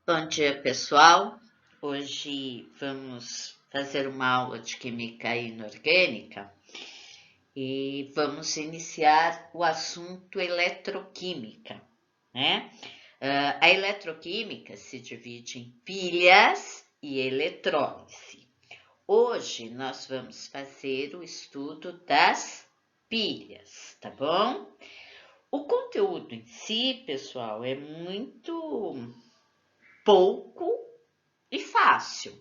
Bom dia, pessoal. Hoje vamos fazer uma aula de química inorgânica e vamos iniciar o assunto eletroquímica, né? A eletroquímica se divide em pilhas e eletrólise. Hoje nós vamos fazer o estudo das pilhas, tá bom? O conteúdo em si, pessoal, é muito pouco e fácil,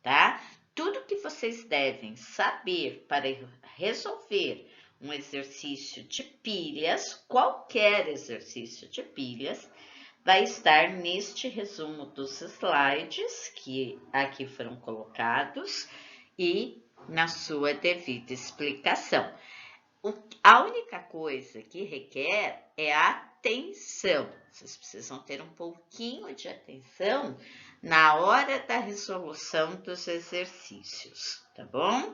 tá? Tudo que vocês devem saber para resolver um exercício de pilhas, qualquer exercício de pilhas, vai estar neste resumo dos slides que aqui foram colocados e na sua devida explicação. A única coisa que requer é atenção. Vocês precisam ter um pouquinho de atenção na hora da resolução dos exercícios, tá bom?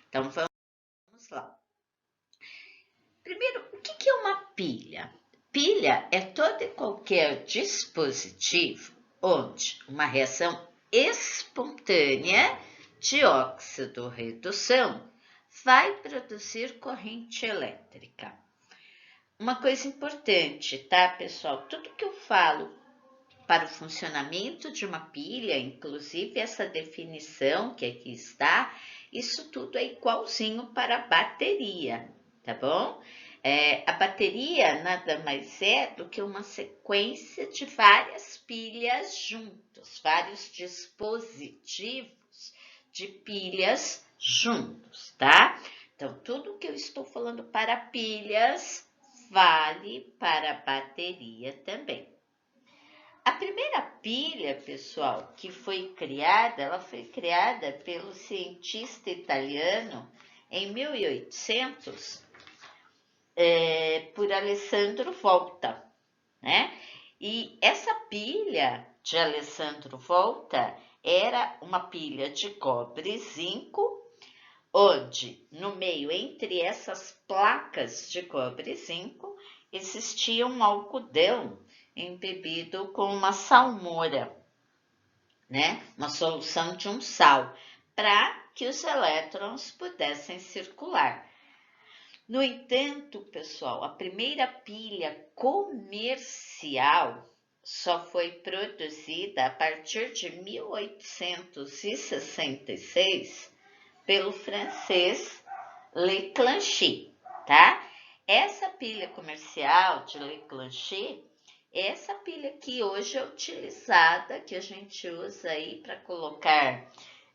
Então vamos lá. Primeiro, o que é uma pilha? Pilha é todo e qualquer dispositivo onde uma reação espontânea de óxido-redução vai produzir corrente elétrica. Uma coisa importante, tá, pessoal? Tudo que eu falo para o funcionamento de uma pilha, inclusive essa definição que aqui está, isso tudo é igualzinho para a bateria, tá bom? A bateria nada mais é do que uma sequência de várias pilhas juntos, vários dispositivos de pilhas juntos, tá? Então, tudo que eu estou falando para pilhas vale para a bateria também. A primeira pilha, pessoal, que foi criada, ela foi criada pelo cientista italiano em 1800 por Alessandro Volta, né? E essa pilha de Alessandro Volta era uma pilha de cobre e zinco, onde no meio, entre essas placas de cobre e zinco, existia um algodão embebido com uma salmoura, né? Uma solução de um sal, para que os elétrons pudessem circular. No entanto, pessoal, a primeira pilha comercial só foi produzida a partir de 1866 pelo francês Leclanché, tá? Essa pilha comercial de Leclanché é essa pilha que hoje é utilizada, que a gente usa aí para colocar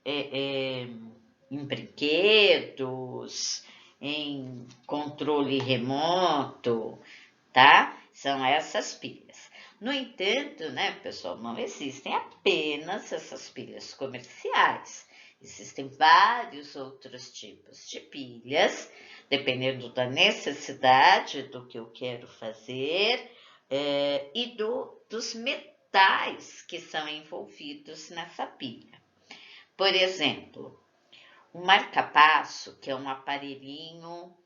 em brinquedos, em controle remoto, tá? São essas pilhas. No entanto, né, pessoal, não existem apenas essas pilhas comerciais. Existem vários outros tipos de pilhas, dependendo da necessidade do que eu quero fazer e dos metais que são envolvidos nessa pilha. Por exemplo, o marca-passo, que é um aparelhinho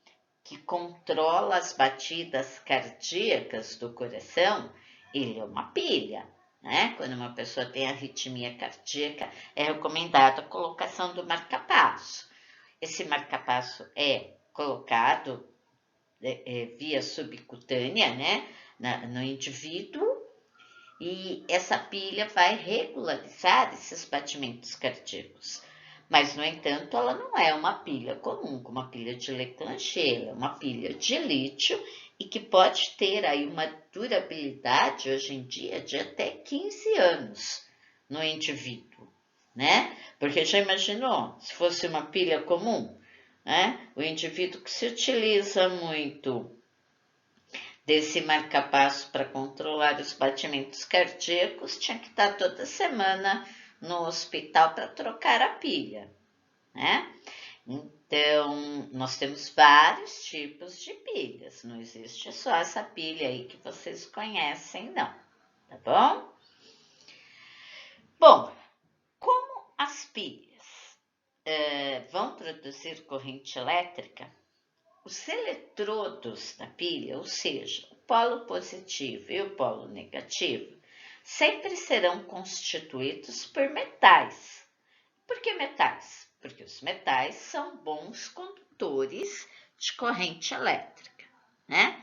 que controla as batidas cardíacas do coração, ele é uma pilha, né? Quando uma pessoa tem arritmia cardíaca, é recomendada a colocação do marca-passo. Esse marca-passo é colocado via subcutânea, né, no indivíduo, e essa pilha vai regularizar esses batimentos cardíacos. Mas, no entanto, ela não é uma pilha comum, como a pilha de Leclanché, ela é uma pilha de lítio e que pode ter aí uma durabilidade, hoje em dia, de até 15 anos no indivíduo, né? Porque já imaginou, se fosse uma pilha comum, né? O indivíduo que se utiliza muito desse marca-passo para controlar os batimentos cardíacos tinha que estar toda semana no hospital para trocar a pilha, né? Então, nós temos vários tipos de pilhas, não existe só essa pilha aí que vocês conhecem, não, tá bom? Bom, como as pilhas vão produzir corrente elétrica, os eletrodos da pilha, ou seja, o polo positivo e o polo negativo, sempre serão constituídos por metais. Por que metais? Porque os metais são bons condutores de corrente elétrica, né?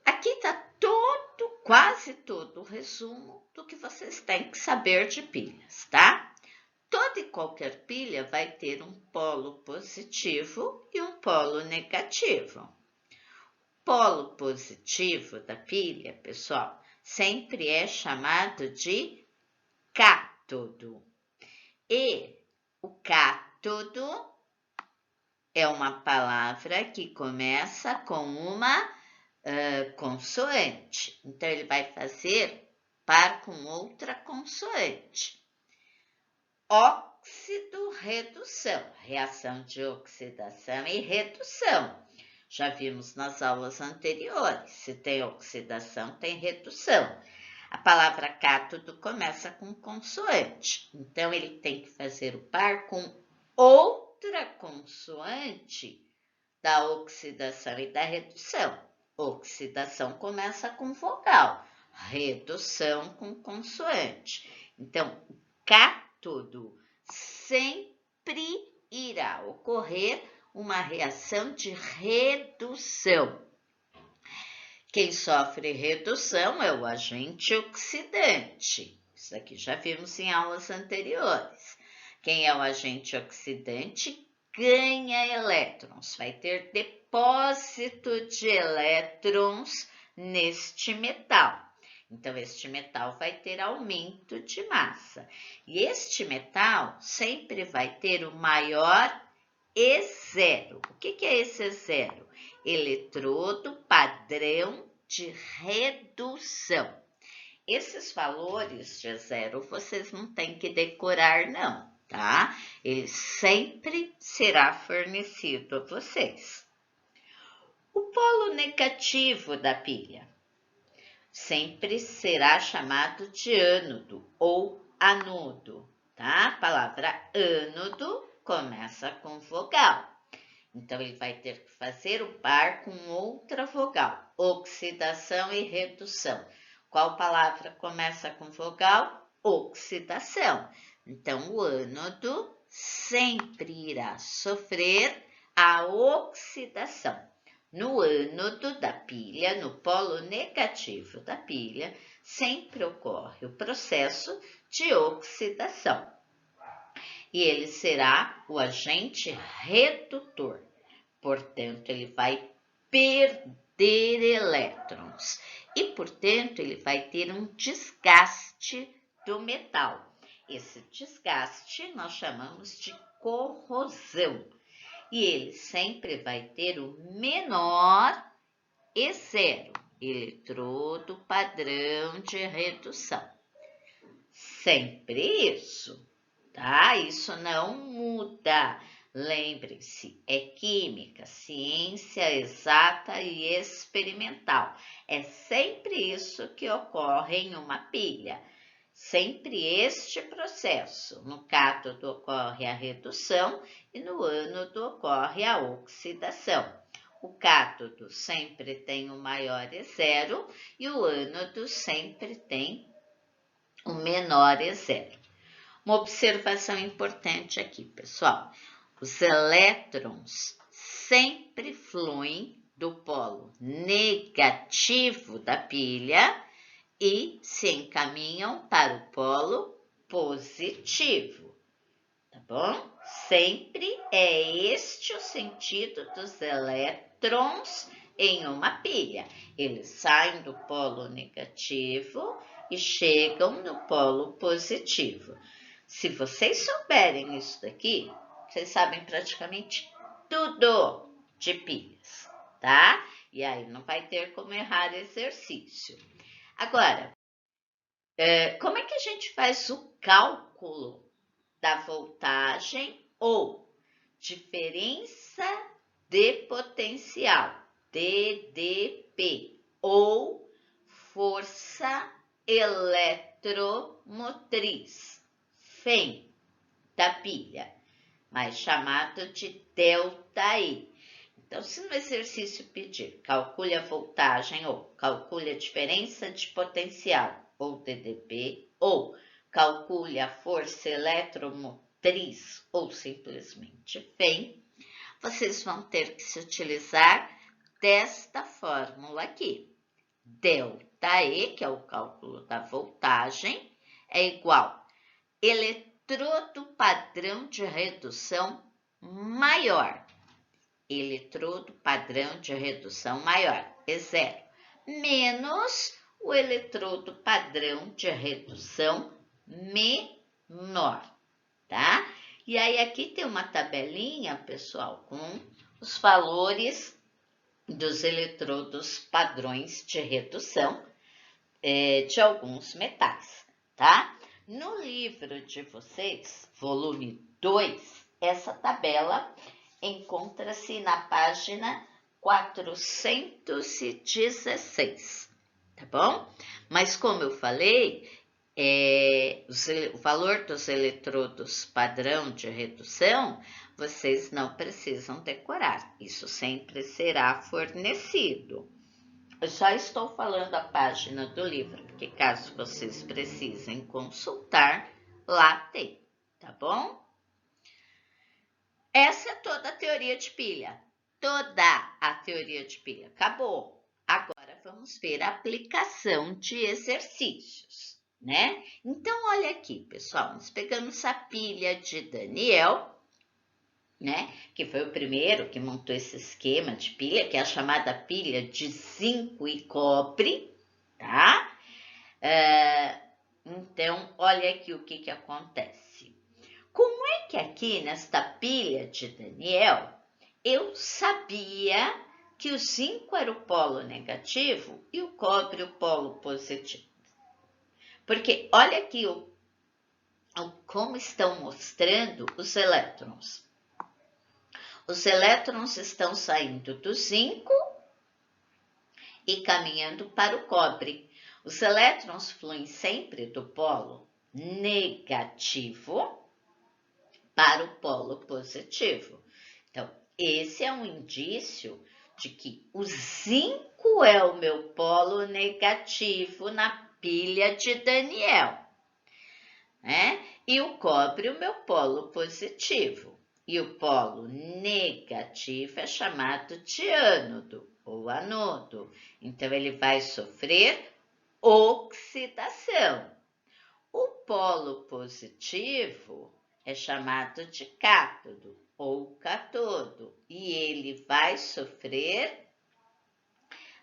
Aqui está quase todo o resumo do que vocês têm que saber de pilhas, tá? Toda e qualquer pilha vai ter um polo positivo e um polo negativo. O polo positivo da pilha, pessoal, sempre é chamado de cátodo. E o cátodo é uma palavra que começa com uma consoante. Então, ele vai fazer par com outra consoante. Óxido-redução, reação de oxidação e redução. Já vimos nas aulas anteriores, se tem oxidação, tem redução. A palavra cátodo começa com consoante, então ele tem que fazer o par com outra consoante da oxidação e da redução. Oxidação começa com vogal, redução com consoante. Então, o cátodo sempre irá ocorrer uma reação de redução. Quem sofre redução é o agente oxidante. Isso aqui já vimos em aulas anteriores. Quem é o agente oxidante ganha elétrons, vai ter depósito de elétrons neste metal. Então, este metal vai ter aumento de massa. E este metal sempre vai ter o maior E0. O que é esse E0? Eletrodo padrão de redução. Esses valores de E0 vocês não têm que decorar, não, tá? Ele sempre será fornecido a vocês. O polo negativo da pilha sempre será chamado de ânodo ou anodo, tá? A palavra ânodo começa com vogal. Então, ele vai ter que fazer o par com outra vogal, oxidação e redução. Qual palavra começa com vogal? Oxidação. Então, o ânodo sempre irá sofrer a oxidação. No ânodo da pilha, no polo negativo da pilha, sempre ocorre o processo de oxidação. E ele será o agente redutor. Portanto, ele vai perder elétrons e, portanto, ele vai ter um desgaste do metal. Esse desgaste nós chamamos de corrosão. E ele sempre vai ter o menor E0, eletrodo padrão de redução. Sempre isso, tá? Isso não muda. Lembrem-se, é química, ciência exata e experimental. É sempre isso que ocorre em uma pilha. Sempre este processo. No cátodo ocorre a redução e no ânodo ocorre a oxidação. O cátodo sempre tem o maior E0 e o ânodo sempre tem o menor E0. Uma observação importante aqui, pessoal. Os elétrons sempre fluem do polo negativo da pilha e se encaminham para o polo positivo, tá bom? Sempre é este o sentido dos elétrons em uma pilha. Eles saem do polo negativo e chegam no polo positivo. Se vocês souberem isso daqui, vocês sabem praticamente tudo de pilhas, tá? E aí não vai ter como errar exercício. Agora, como é que a gente faz o cálculo da voltagem ou diferença de potencial, DDP, ou força eletromotriz, FEM, da pilha, mais chamado de ΔE. Então, se no exercício pedir calcule a voltagem ou calcule a diferença de potencial ou DDP, ou calcule a força eletromotriz, ou simplesmente FEM, vocês vão ter que se utilizar desta fórmula aqui. ΔE, que é o cálculo da voltagem, é igual eletrodo padrão de redução maior. Eletrodo padrão de redução maior, E0, menos o eletrodo padrão de redução menor, tá? E aí aqui tem uma tabelinha, pessoal, com os valores dos eletrodos padrões de redução de alguns metais, tá? No livro de vocês, volume 2, essa tabela encontra-se na página 416, tá bom? Mas como eu falei, o valor dos eletrodos padrão de redução, vocês não precisam decorar, isso sempre será fornecido. Eu só estou falando a página do livro, porque caso vocês precisem consultar, lá tem, tá bom? Essa é toda a teoria de pilha. Toda a teoria de pilha. Acabou. Agora vamos ver a aplicação de exercícios, né? Então, olha aqui, pessoal. Nós pegamos a pilha de Daniel, né? Que foi o primeiro que montou esse esquema de pilha, que é a chamada pilha de zinco e cobre, tá? Então, olha aqui o que acontece. Como é que aqui nesta pilha de Daniel, eu sabia que o zinco era o polo negativo e o cobre o polo positivo? Porque olha aqui como estão mostrando os elétrons. Os elétrons estão saindo do zinco e caminhando para o cobre. Os elétrons fluem sempre do polo negativo para o polo positivo. Então, esse é um indício de que o zinco é o meu polo negativo na pilha de Daniel, né? E o cobre o meu polo positivo. E o polo negativo é chamado de ânodo ou anodo. Então, ele vai sofrer oxidação. O polo positivo é chamado de cátodo ou catodo e ele vai sofrer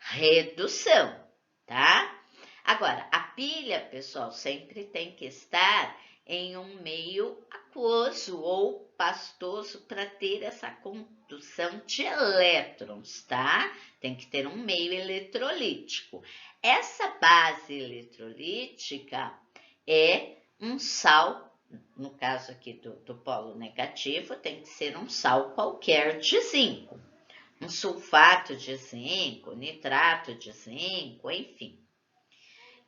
redução, tá? Agora, a pilha, pessoal, sempre tem que estar em um meio aquoso ou pastoso para ter essa condução de elétrons, tá? Tem que ter um meio eletrolítico. Essa base eletrolítica é um sal, no caso aqui do polo negativo, tem que ser um sal qualquer de zinco. Um sulfato de zinco, nitrato de zinco, enfim.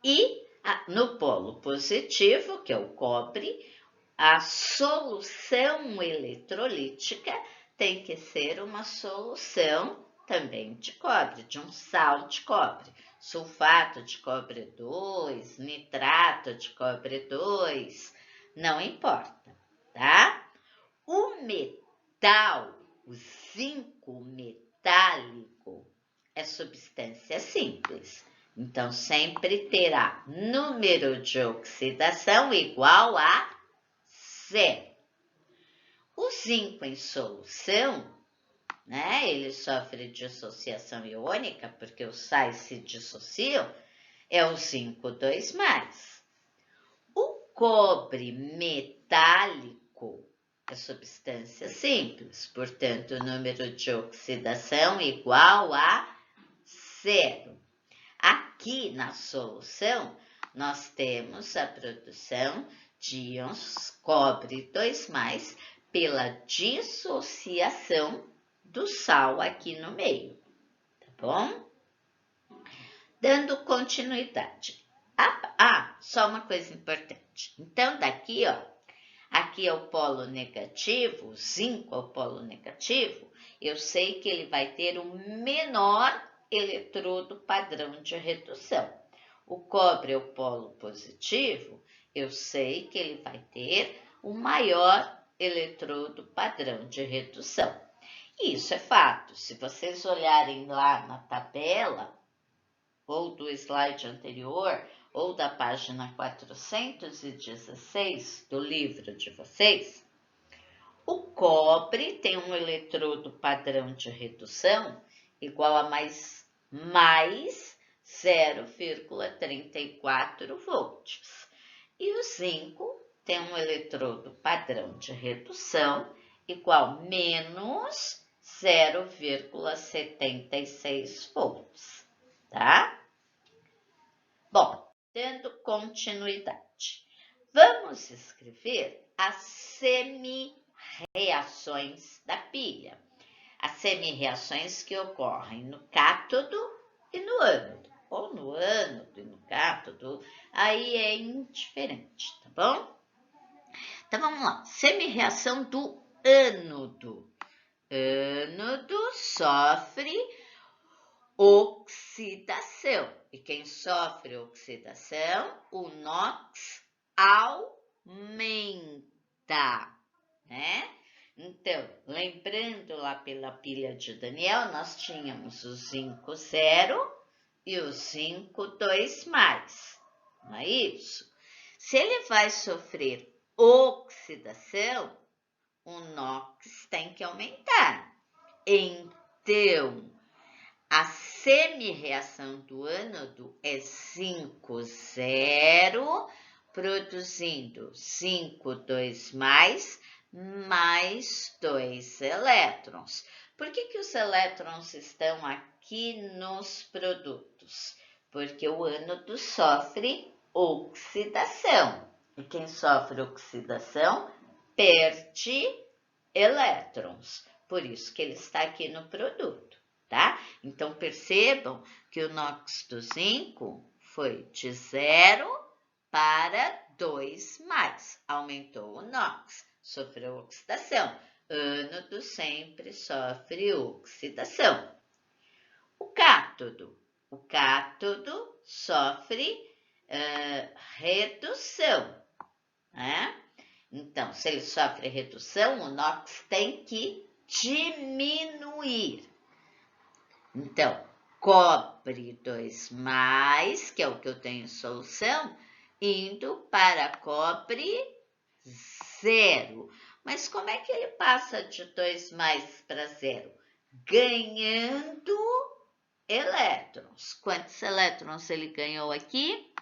E no polo positivo, que é o cobre, a solução eletrolítica tem que ser uma solução também de cobre, de um sal de cobre. Sulfato de cobre 2, nitrato de cobre 2, não importa, tá? O metal, o zinco metálico, é substância simples. Então, sempre terá número de oxidação igual a 0. O zinco em solução, né? Ele sofre dissociação iônica, porque os sais se dissociam, é o zinco 2+. O cobre metálico é substância simples, portanto, o número de oxidação igual a 0. Aqui na solução, nós temos a produção de íons cobre 2+, pela dissociação do sal aqui no meio, tá bom? Dando continuidade. Só uma coisa importante. Então, daqui, ó, aqui é o polo negativo, o zinco é o polo negativo, eu sei que ele vai ter o menor eletrodo padrão de redução. o cobre é o polo positivo, eu sei que ele vai ter o maior eletrodo padrão de redução. E isso é fato. Se vocês olharem lá na tabela, ou do slide anterior, ou da página 416 do livro de vocês, o cobre tem um eletrodo padrão de redução igual a mais 0,34 volts. E o zinco tem um eletrodo padrão de redução igual menos 0,76 volts, tá? Bom, dando continuidade, vamos escrever as semi-reações da pilha. As semi-reações que ocorrem no cátodo e no ânodo, ou no ânodo e no cátodo, aí é indiferente, tá bom? Então, vamos lá. Semi-reação do ânodo. Ânodo sofre oxidação. E quem sofre oxidação, o NOx aumenta, né? Então, lembrando lá pela pilha de Daniel, nós tínhamos o zinco 0 e o zinco 2+. Não é isso? Se ele vai sofrer oxidação, o NOx tem que aumentar. Então, a semi-reação do ânodo é zinco 0, produzindo zinco 2+, mais 2 elétrons. Por que os elétrons estão aqui nos produtos? Porque o ânodo sofre oxidação. E quem sofre oxidação perde elétrons. Por isso que ele está aqui no produto, tá? Então, percebam que o NOx do zinco foi de 0 para 2+. Aumentou o NOx, sofreu oxidação. Ânodo sempre sofre oxidação. O cátodo sofre redução, né? Então, se ele sofre redução, o NOx tem que diminuir. Então, cobre 2+, que é o que eu tenho em solução, indo para cobre 0. Mas como é que ele passa de 2+ para 0? Ganhando elétrons. Quantos elétrons ele ganhou aqui?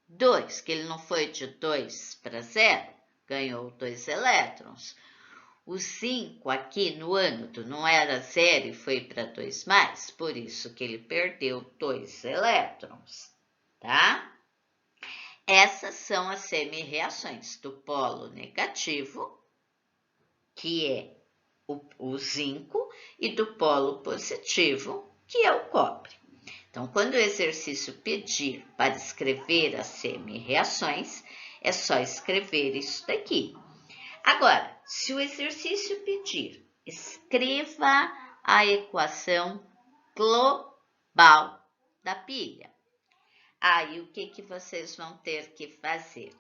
2, que ele não foi de 2 para 0, ganhou 2 elétrons. O zinco aqui no ânodo não era 0 e foi para 2+, por isso que ele perdeu 2 elétrons, tá? Essas são as semi-reações do polo negativo, que é o zinco, e do polo positivo, que é o cobre. Então, quando o exercício pedir para escrever as semi-reações, é só escrever isso daqui. Agora, se o exercício pedir, escreva a equação global da pilha. Aí, o que vocês vão ter que fazer?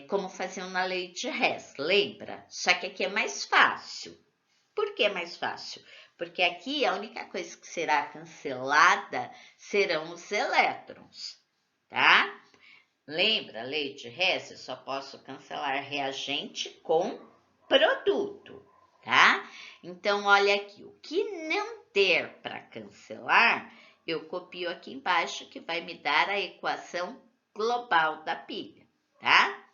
Como faziam na lei de Hess, lembra? Só que aqui é mais fácil. Por que é mais fácil? Porque aqui a única coisa que será cancelada serão os elétrons, tá? Lembra a lei de Hess? Eu só posso cancelar reagente com produto, tá? Então, olha aqui, o que não ter para cancelar, eu copio aqui embaixo que vai me dar a equação global da pilha, tá?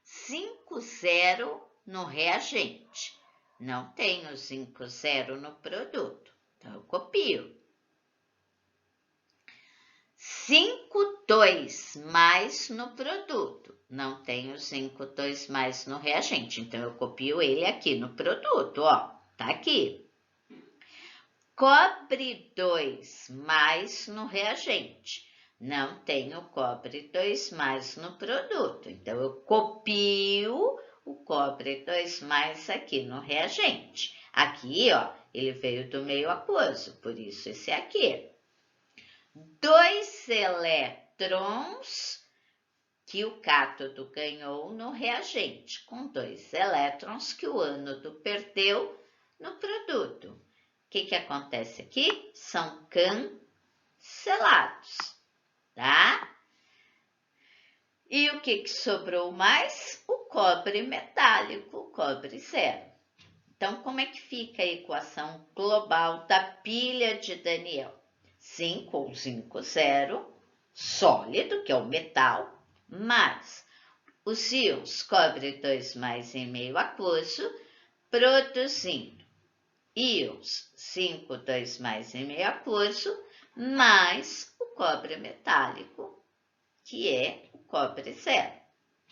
5, 0 no reagente. Não tenho zinco 0 no produto, então eu copio. 5, 2+ no produto. Não tenho zinco 2+ no reagente, então eu copio ele aqui no produto, ó, tá aqui. Cobre 2+ no reagente. Não tenho cobre 2+ no produto, então eu copio o cobre 2+ aqui no reagente. Aqui, ó, ele veio do meio aquoso, por isso esse aqui. 2 elétrons que o cátodo ganhou no reagente, com 2 elétrons que o ânodo perdeu no produto. O que acontece aqui? São cancelados, tá? E o que sobrou mais? O cobre metálico, o cobre zero. Então, como é que fica a equação global da pilha de Daniel? 5 ou zinco zero, sólido, que é o metal, mais os íons cobre 2 mais em meio aquoso, produzindo íons 5, 2 mais em meio aquoso, mais o cobre metálico, que é o cobre zero,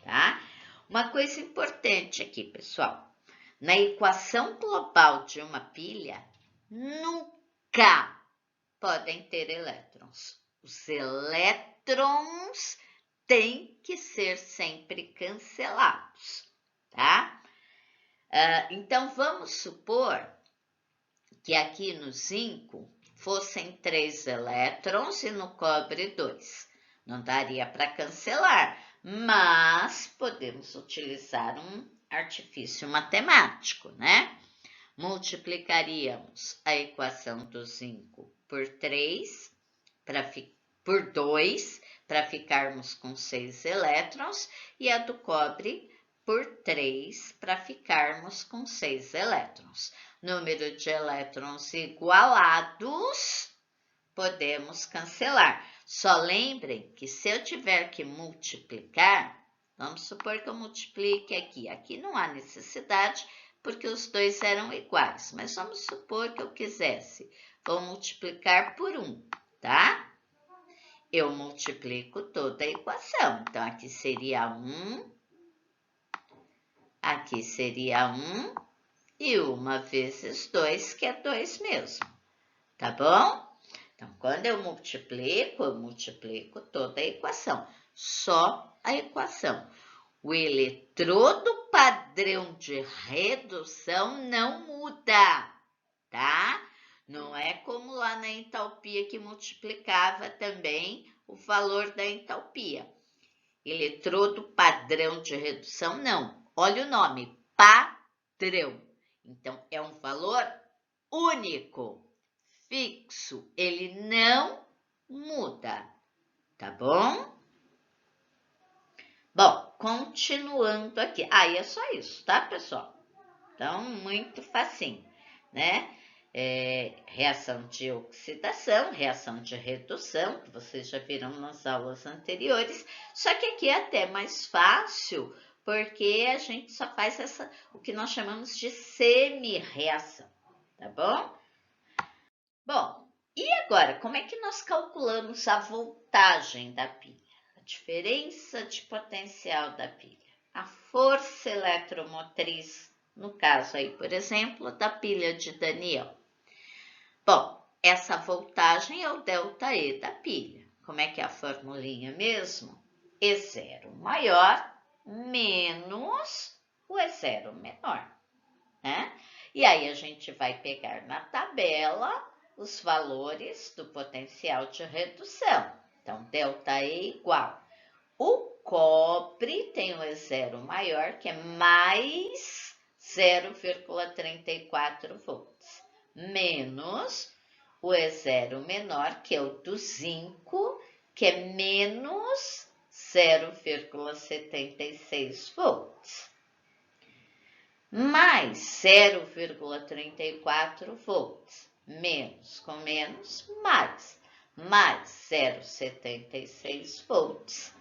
tá? Uma coisa importante aqui, pessoal, na equação global de uma pilha, nunca podem ter elétrons. Os elétrons têm que ser sempre cancelados, tá? Então, vamos supor que aqui no zinco fossem 3 elétrons e no cobre 2. Não daria para cancelar, mas podemos utilizar um artifício matemático, né? Multiplicaríamos a equação do zinco por 3, por 2, para ficarmos com 6 elétrons, e a do cobre por 3, para ficarmos com 6 elétrons. Número de elétrons igualados, podemos cancelar. Só lembrem que se eu tiver que multiplicar, vamos supor que eu multiplique aqui. Aqui não há necessidade, porque os dois eram iguais. Mas vamos supor que eu quisesse. Vou multiplicar por 1, tá? Eu multiplico toda a equação. Então, aqui seria 1. Aqui seria 1. E 1 vezes 2, que é 2 mesmo. Tá bom? Então, quando eu multiplico toda a equação. Só a equação. O eletrodo padrão de redução não muda, tá? Não é como lá na entalpia que multiplicava também o valor da entalpia. Eletrodo padrão de redução, não. Olha o nome, padrão. Então, é um valor único, fixo. Ele não muda, tá bom? Bom, continuando aqui. E é só isso, tá, pessoal? Então, muito facinho, né? Reação de oxidação, reação de redução, que vocês já viram nas aulas anteriores, só que aqui é até mais fácil, porque a gente só faz o que nós chamamos de semi-reação, tá bom? Bom, e agora, como é que nós calculamos a voltagem da pilha? A diferença de potencial da pilha, a força eletromotriz, no caso aí, por exemplo, da pilha de Daniel. Bom, essa voltagem é o ΔE da pilha. Como é que é a formulinha mesmo? E0 maior menos o E0 menor, né? E aí a gente vai pegar na tabela os valores do potencial de redução. Então, ΔE igual. O cobre tem o E0 maior, que é mais 0,34 volts, menos o E0 menor, que é o do zinco, que é menos 0,76 volts, mais 0,34 volts, menos com menos, mais 0,76 volts,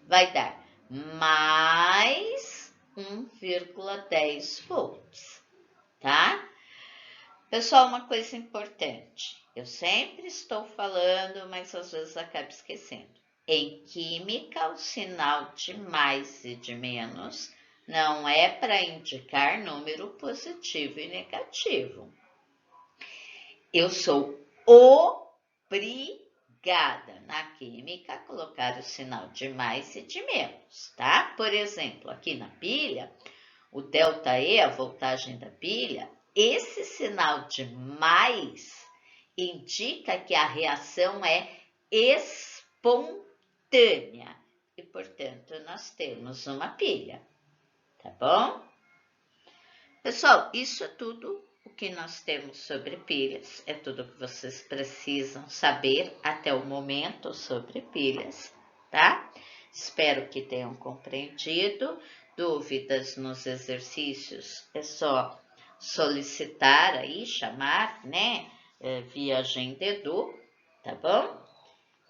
vai dar mais 1,10 volts, tá? Pessoal, uma coisa importante, eu sempre estou falando, mas às vezes acabo esquecendo. Em química, o sinal de mais e de menos não é para indicar número positivo e negativo. Eu sou obrigada na química a colocar o sinal de mais e de menos, tá? Por exemplo, aqui na pilha, o ΔE, a voltagem da pilha, esse sinal de mais indica que a reação é espontânea e, portanto, nós temos uma pilha, tá bom? Pessoal, isso é tudo o que nós temos sobre pilhas, é tudo que vocês precisam saber até o momento sobre pilhas, tá? Espero que tenham compreendido. Dúvidas nos exercícios, é só solicitar aí, chamar, né? Via Agenda Edu, tá bom?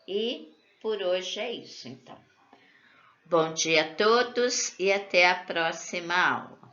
E por hoje é isso, então. Bom dia a todos e até a próxima aula.